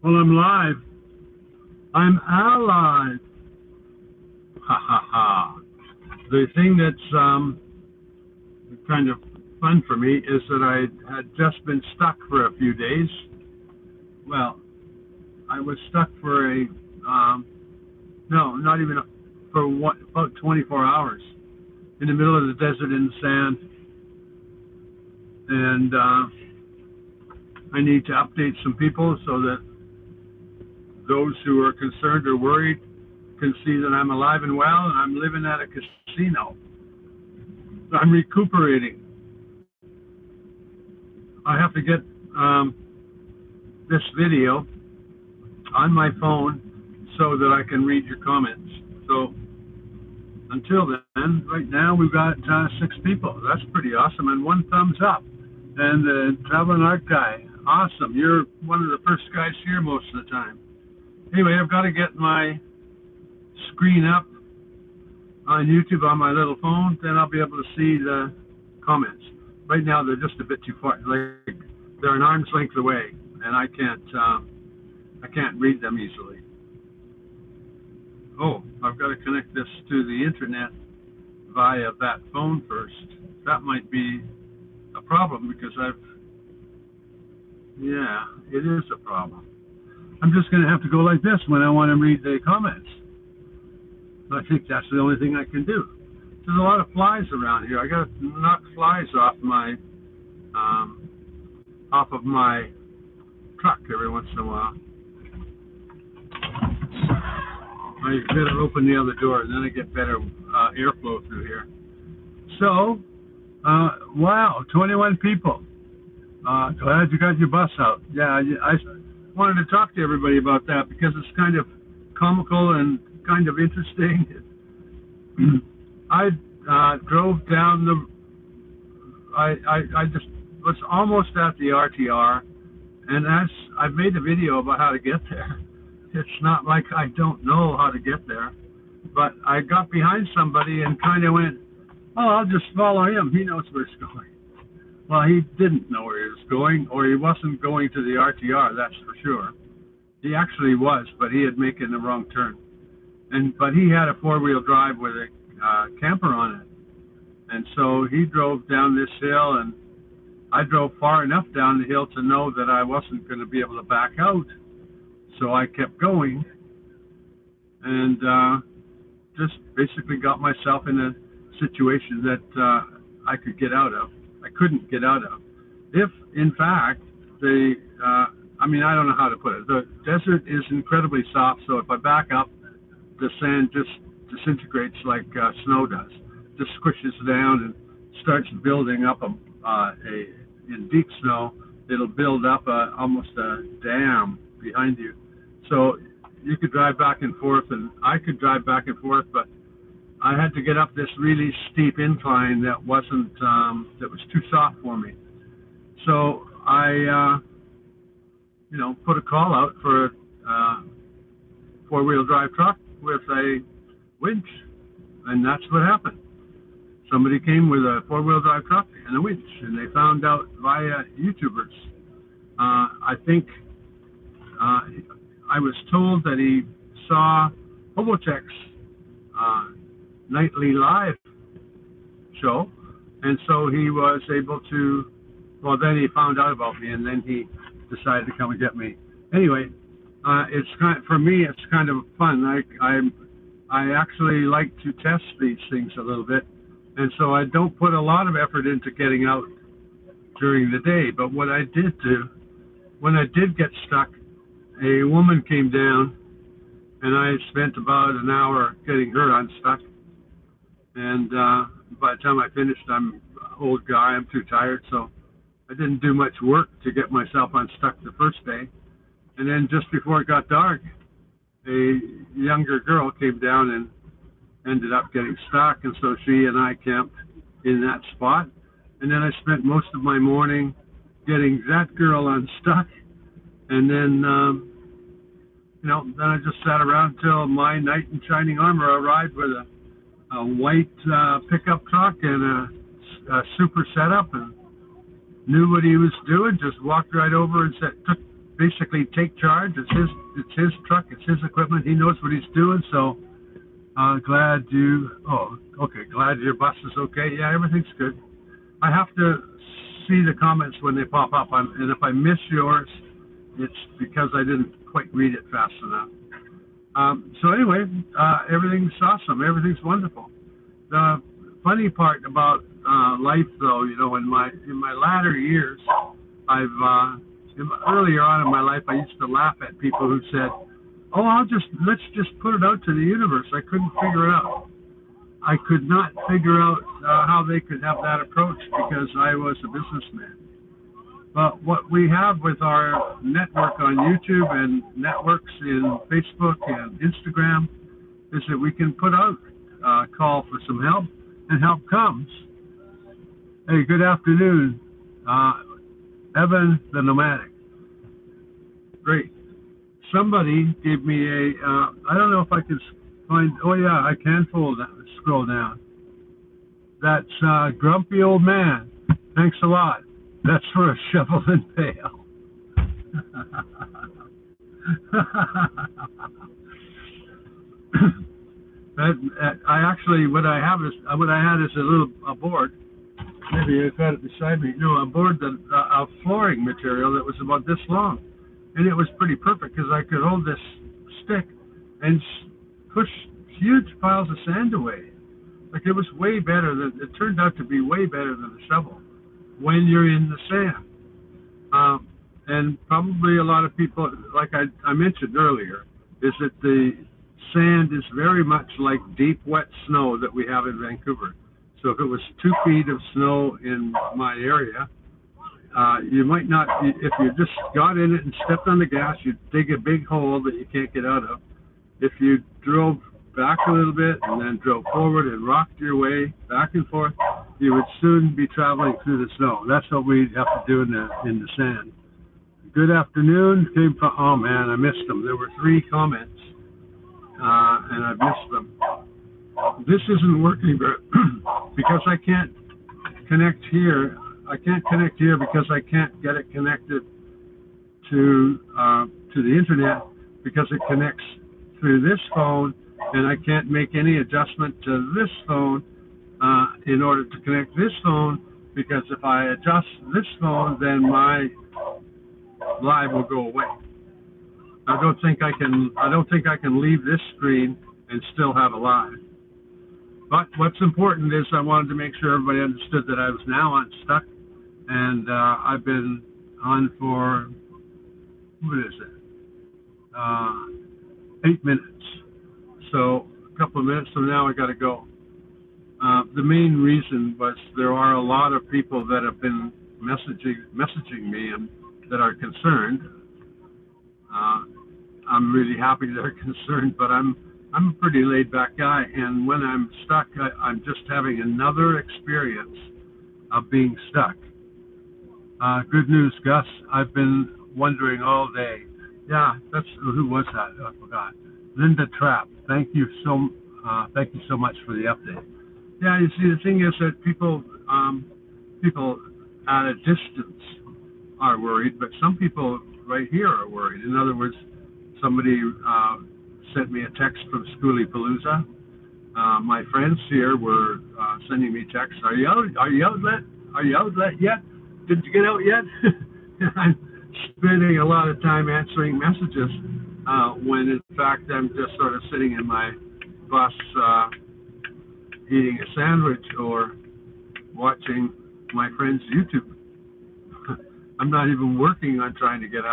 Well, I'm live. I'm alive. Ha ha ha. The thing that's kind of fun for me is that I had just been stuck for a few days. Well, I was stuck for um, no, not even for about 24 hours in the middle of the desert in the sand, and I need to update some people so that those who are concerned or worried can see that I'm alive and well, and I'm living at a casino. I'm recuperating. I have to get um, this video on my phone so that I can read your comments. So until then, right now we've got 6 people. That's pretty awesome, and 1 thumbs up. And the traveling art guy, awesome. You're one of the first guys here most of the time. Anyway, I've got to get my screen up on YouTube on my little phone, then I'll be able to see the comments. Right now they're just a bit too far, like they're an arm's length away, and I can't read them easily. Oh, I've got to connect this to the internet via that phone first. That might be a problem because yeah, it is a problem. I'm just going to have to go like this when I want to read the comments. I think that's the only thing I can do. There's a lot of flies around here. I got to knock flies off of my truck every once in a while. I better open the other door, and then I get better airflow through here. So, wow, 21 people. Glad you got your bus out. Yeah, I wanted to talk to everybody about that because it's kind of comical and kind of interesting. I drove down I just was almost at the RTR, and I've made a video about how to get there. It's not like I don't know how to get there, but I got behind somebody and kind of went, oh, I'll just follow him. He knows where he's going. Well, he didn't know where he was going, or he wasn't going to the RTR, that's for sure. He actually was, but he had making the wrong turn. But he had a 4-wheel drive with a camper on it. And so he drove down this hill, and I drove far enough down the hill to know that I wasn't going to be able to back out. So I kept going and just basically got myself in a situation that I could get out of. I couldn't get out of. If, in fact, I don't know how to put it. The desert is incredibly soft, so if I back up, the sand just disintegrates like snow does. Just squishes down and starts building up in deep snow. It'll build up almost a dam behind you. So you could drive back and forth, and I could drive back and forth, but I had to get up this really steep incline that was too soft for me. So I, put a call out for a 4-wheel drive truck with a winch, and that's what happened. Somebody came with a 4-wheel drive truck and a winch, and they found out via YouTubers. I think I was told that he saw Hobotech's nightly live show, and so he was able to. Well, then he found out about me, and then he decided to come and get me. Anyway, for me, it's kind of fun. I actually like to test these things a little bit, and so I don't put a lot of effort into getting out during the day. But what I did do, when I did get stuck, a woman came down, and I spent about an hour getting her unstuck. And by the time I finished, I'm an old guy, I'm too tired, so I didn't do much work to get myself unstuck the first day. And then just before it got dark, a younger girl came down and ended up getting stuck, and so she and I camped in that spot. And then I spent most of my morning getting that girl unstuck, and then then I just sat around till my knight in shining armor arrived with a white pickup truck and a super setup, and knew what he was doing. Just walked right over and took basically take charge. It's his truck. It's his equipment. He knows what he's doing. So glad you. Oh, okay. Glad your bus is okay. Yeah, everything's good. I have to see the comments when they pop up, and if I miss yours, it's because I didn't quite read it fast enough. So anyway, everything's awesome. Everything's wonderful. The funny part about life, though, in my latter years, earlier on in my life, I used to laugh at people who said, "Oh, let's just put it out to the universe." I couldn't figure it out. I could not figure out how they could have that approach because I was a businessman. But what we have with our network on YouTube and networks in Facebook and Instagram is that we can put out a call for some help, and help comes. Hey, good afternoon, Evan the Nomadic. Great. Somebody gave me I don't know if I can find, oh yeah, I can scroll down. That's Grumpy Old Man. Thanks a lot. That's for a shovel and pail. I actually, what I had is a board. Maybe I've got it beside me. No, a board a flooring material that was about this long, and it was pretty perfect because I could hold this stick and push huge piles of sand away. Like it was way better it turned out to be way better than the shovel when you're in the sand. And probably a lot of people, like I mentioned earlier, is that the sand is very much like deep, wet snow that we have in Vancouver. So if it was 2 feet of snow in my area, you might not, if you just got in it and stepped on the gas, you'd dig a big hole that you can't get out of. If you drove back a little bit and then drove forward and rocked your way back and forth, you would soon be traveling through the snow. That's what we have to do in the sand. Good afternoon. Came from, oh man, I missed them. There were 3 comments, and I missed them. This isn't working because I can't connect here. I can't connect here because I can't get it connected to the internet because it connects through this phone, and I can't make any adjustment to this phone in order to connect this phone, because if I adjust this phone, then my live will go away. I don't think I can leave this screen and still have a live. But what's important is I wanted to make sure everybody understood that I was now unstuck, and I've been on for, what is it, 8 minutes. So a couple of minutes from now I got to go. The main reason was there are a lot of people that have been messaging me and that are concerned. I'm really happy they're concerned, but I'm a pretty laid-back guy, and when I'm stuck, I'm just having another experience of being stuck. Good news, Gus. I've been wondering all day. Yeah, who was that? I forgot. Linda Trapp. Thank you so much for the update. Yeah, you see, the thing is that people at a distance are worried, but some people right here are worried. In other words, somebody sent me a text from Schoolie Palooza. My friends here were sending me texts. Are you out yet? Did you get out yet? I'm spending a lot of time answering messages when in fact I'm just sort of sitting in my bus eating a sandwich or watching my friend's YouTube. I'm not even working on trying to get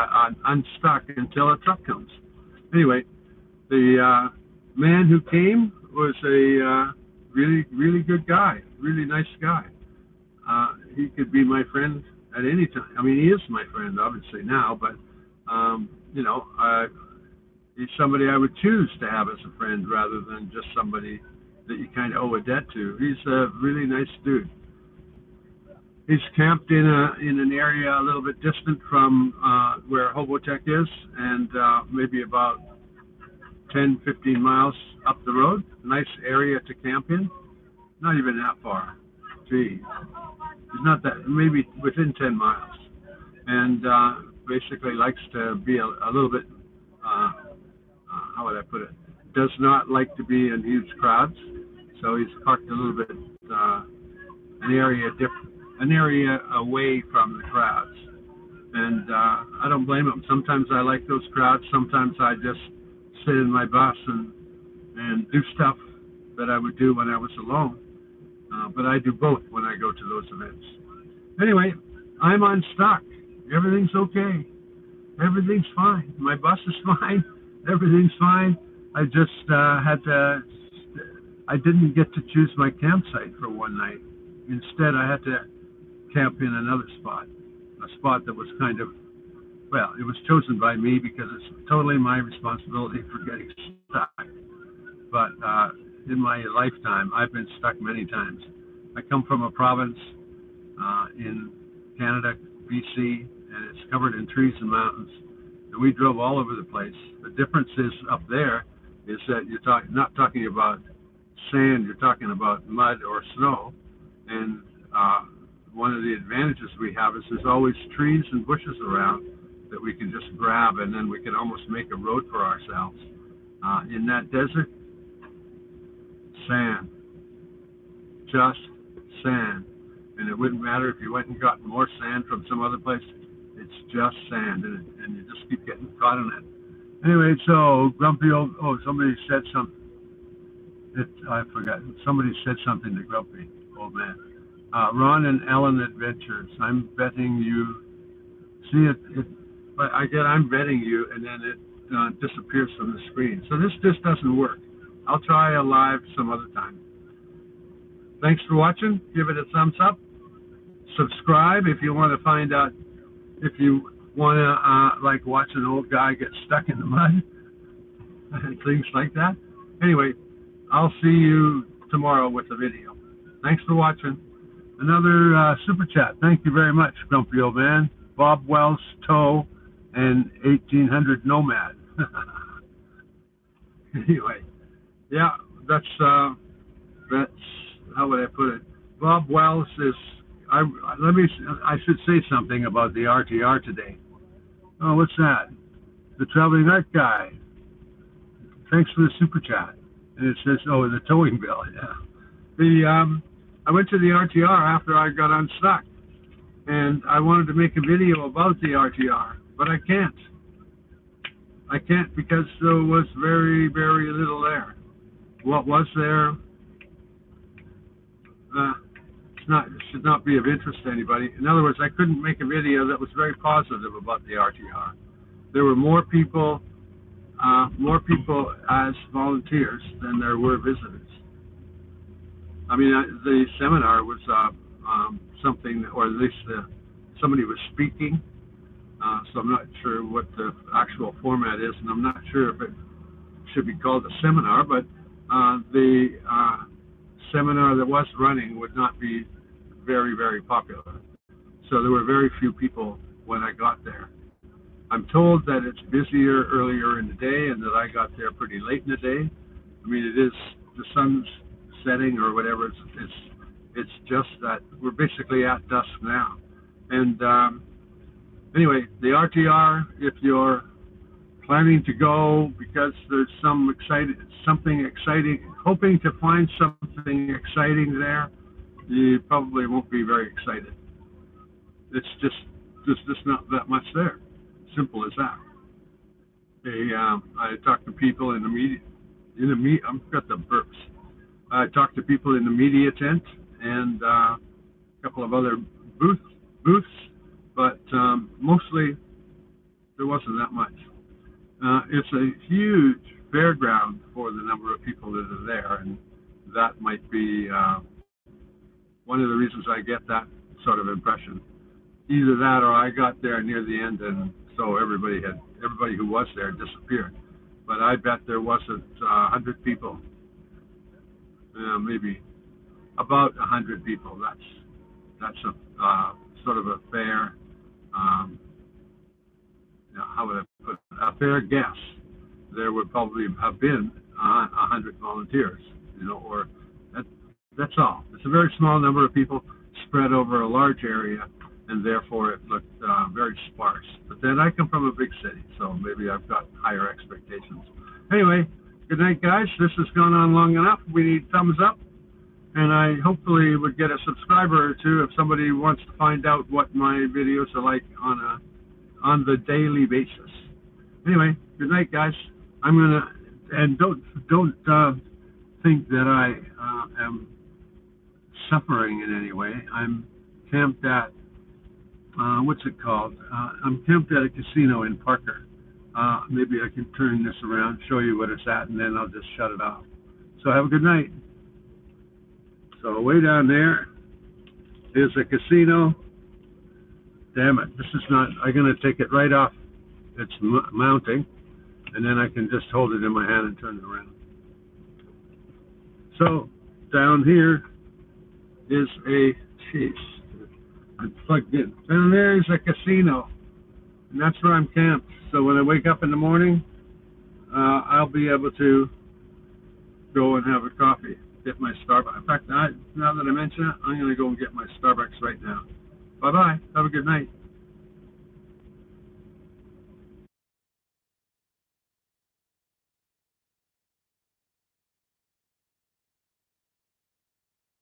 unstuck until a truck comes. Anyway, the man who came was a really, really good guy, really nice guy. He could be my friend at any time. I mean, he is my friend, obviously, now, but, he's somebody I would choose to have as a friend rather than just somebody that you kind of owe a debt to. He's a really nice dude. He's camped in an area a little bit distant from where Hobotech is, and maybe about 10, 15 miles up the road. Nice area to camp in. Not even that far. Gee, it's not that, maybe within 10 miles. And basically likes to be a little bit, how would I put it, does not like to be in huge crowds. So he's parked a little bit, an area away from the crowds. And I don't blame him. Sometimes I like those crowds. Sometimes I just sit in my bus and do stuff that I would do when I was alone. But I do both when I go to those events. Anyway, I'm unstuck. Everything's okay. Everything's fine. My bus is fine. Everything's fine. I just I didn't get to choose my campsite for one night. Instead, I had to camp in another spot, a spot that was kind of, well, it was chosen by me because it's totally my responsibility for getting stuck. But in my lifetime, I've been stuck many times. I come from a province in Canada, BC, and it's covered in trees and mountains. And we drove all over the place. The difference is up there is that you're not talking about sand, you're talking about mud or snow. And one of the advantages we have is there's always trees and bushes around that we can just grab, and then we can almost make a road for ourselves. In that desert, sand, just sand. And it wouldn't matter if you went and got more sand from some other place. It's just sand, and you just keep getting caught in it. Anyway, so grumpy old, somebody said something. I forgot. Somebody said something to grumpy old man. Ron and Ellen Adventures. I'm betting you. See, I get I'm betting you, and then it disappears from the screen. So this just doesn't work. I'll try a live some other time. Thanks for watching. Give it a thumbs up. Subscribe if you want to find out, if you want to like watch an old guy get stuck in the mud and things like that. Anyway, I'll see you tomorrow with a video. Thanks for watching. Another super chat. Thank you very much, grumpy old man. Bob Wells, Toe, and 1800 Nomad. Anyway, yeah, that's how would I put it? Bob Wells is. I should say something about the RTR today. Oh, what's that? The Traveling Art Guy. Thanks for the super chat. And it says, the towing bill. Yeah. I went to the RTR after I got unstuck, and I wanted to make a video about the RTR, but I can't. I can't because there was very, very little there. What was there? It should not be of interest to anybody. In other words, I couldn't make a video that was very positive about the RTR. There were more people as volunteers than there were visitors. I mean, the seminar was something, or at least somebody was speaking. So I'm not sure what the actual format is, and I'm not sure if it should be called a seminar, but the seminar that was running would not be very, very popular. So there were very few people when I got there. I'm told that it's busier earlier in the day and that I got there pretty late in the day. I mean, it is the sun's setting or whatever. It's just that we're basically at dusk now. And anyway, the RTR, if you're planning to go because there's something exciting, hoping to find something exciting there, you probably won't be very excited. It's just not that much there. Simple as that. I talked to people in the media. I've got the burps. I talked to people in the media tent and a couple of other booths, but mostly there wasn't that much. It's a huge fairground for the number of people that are there, and that might be one of the reasons I get that sort of impression. Either that, or I got there near the end, and so everybody who was there disappeared. But I bet there wasn't 100 people, maybe about 100 people. That's a sort of a fair, how would I put it? A fair guess. There would probably have been 100 volunteers, or that's all. It's a very small number of people spread over a large area, and therefore it looked very sparse. But then I come from a big city, so maybe I've got higher expectations. Anyway, good night, guys. This has gone on long enough. We need thumbs up, and I hopefully would get a subscriber or two if somebody wants to find out what my videos are like on the daily basis. Anyway, good night, guys. I'm gonna, and don't think that I am suffering in any way. I'm camped at what's it called? I'm camped at a casino in Parker. Maybe I can turn this around, show you what it's at, and then I'll just shut it off. So have a good night. So way down there is a casino. Damn it, this is not, I'm going to take it right off. It's mounting, and then I can just hold it in my hand and turn it around. So down here is I'm plugged in. Down there is a casino, and that's where I'm camped. So when I wake up in the morning, I'll be able to go and have a coffee, get my Starbucks. In fact, now that I mention it, I'm going to go and get my Starbucks right now. Bye-bye. Have a good night.